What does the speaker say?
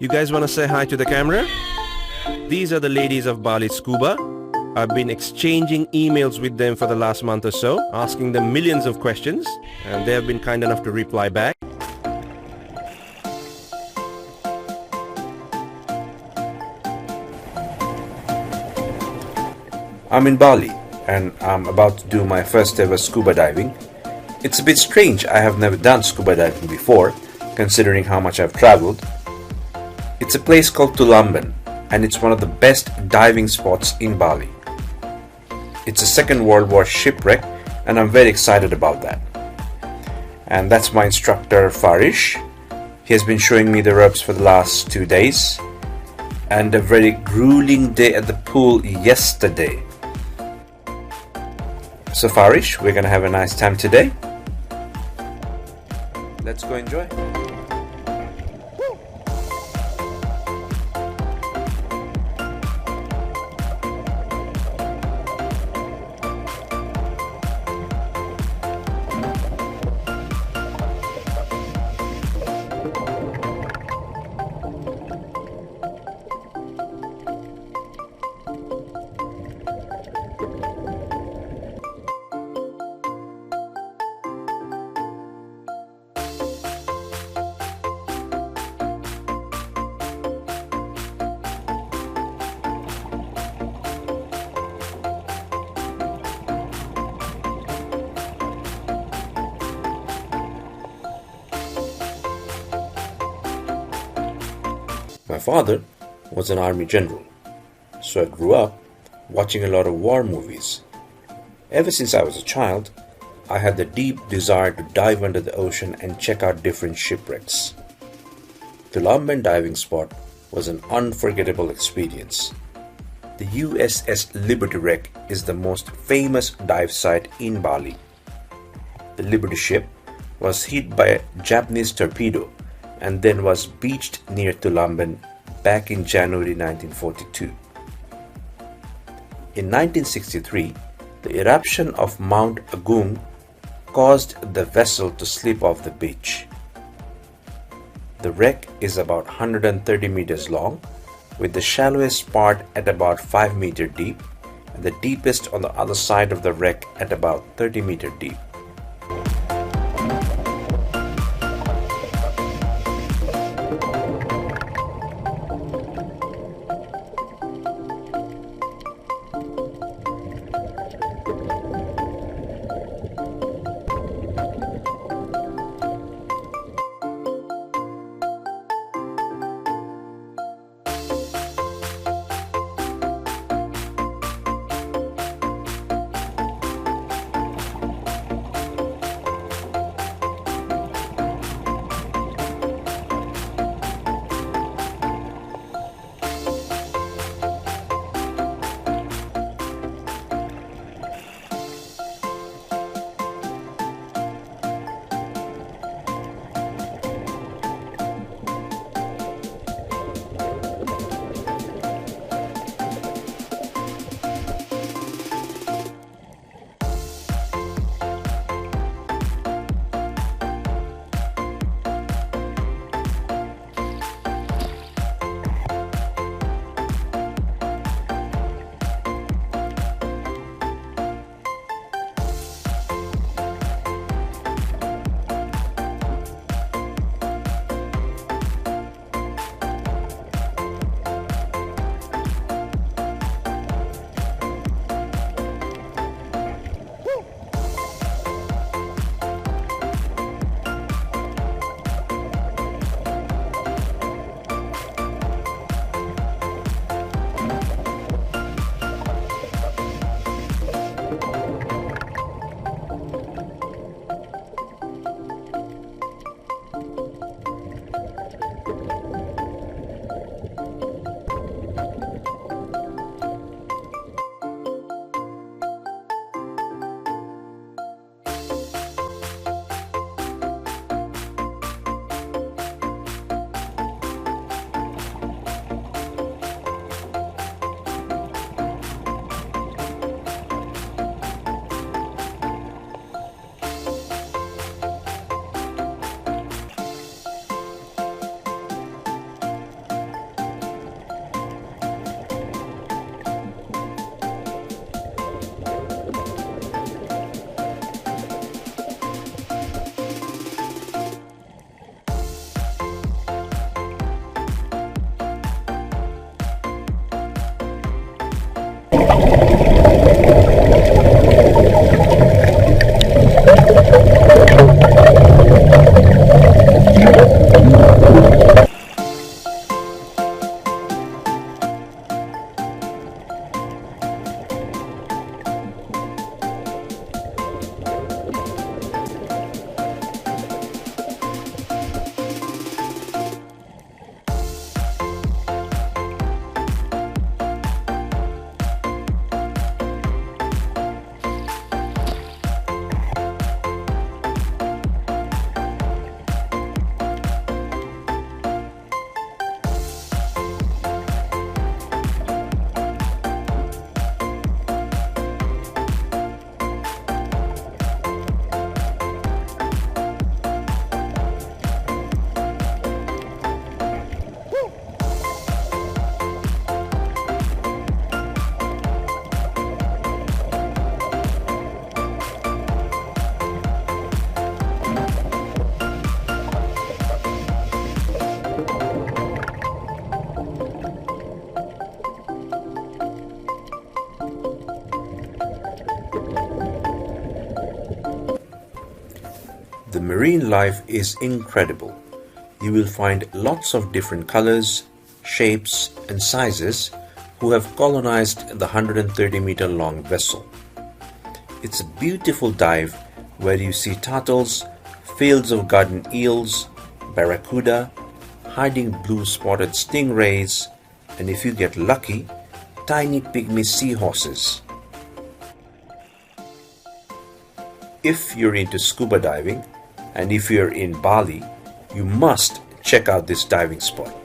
You guys want to say hi to the camera? These are the ladies of Bali Scuba. I've been exchanging emails with them for the last month or so, asking them millions of questions, and they have been kind enough to reply back. I'm in Bali, and I'm about to do my first ever scuba diving. It's a bit strange, I have never done scuba diving before, considering how much I've traveled. It's a place called Tulamben, and it's one of the best diving spots in Bali. It's a Second World War shipwreck, and I'm very excited about that. And that's my instructor Farish. He has been showing me the ropes for the last 2 days, and a very grueling day at the pool yesterday. So Farish, we're gonna have a nice time today. Let's go enjoy. My father was an army general, so I grew up watching a lot of war movies. Ever since I was a child, I had the deep desire to dive under the ocean and check out different shipwrecks. The Tulamben diving spot was an unforgettable experience. The USS Liberty wreck is the most famous dive site in Bali. The Liberty ship was hit by a Japanese torpedo and then was beached near Tulamben back in January 1942. In 1963, the eruption of Mount Agung caused the vessel to slip off the beach. The wreck is about 130 meters long, with the shallowest part at about 5 meters deep and the deepest on the other side of the wreck at about 30 meters deep. marine life is incredible. You will find lots of different colors, shapes, and sizes who have colonized the 130-meter long vessel. It's a beautiful dive where you see turtles, fields of garden eels, barracuda, hiding blue-spotted stingrays, and if you get lucky, tiny pygmy seahorses. If you're into scuba diving, and if you're in Bali, you must check out this diving spot.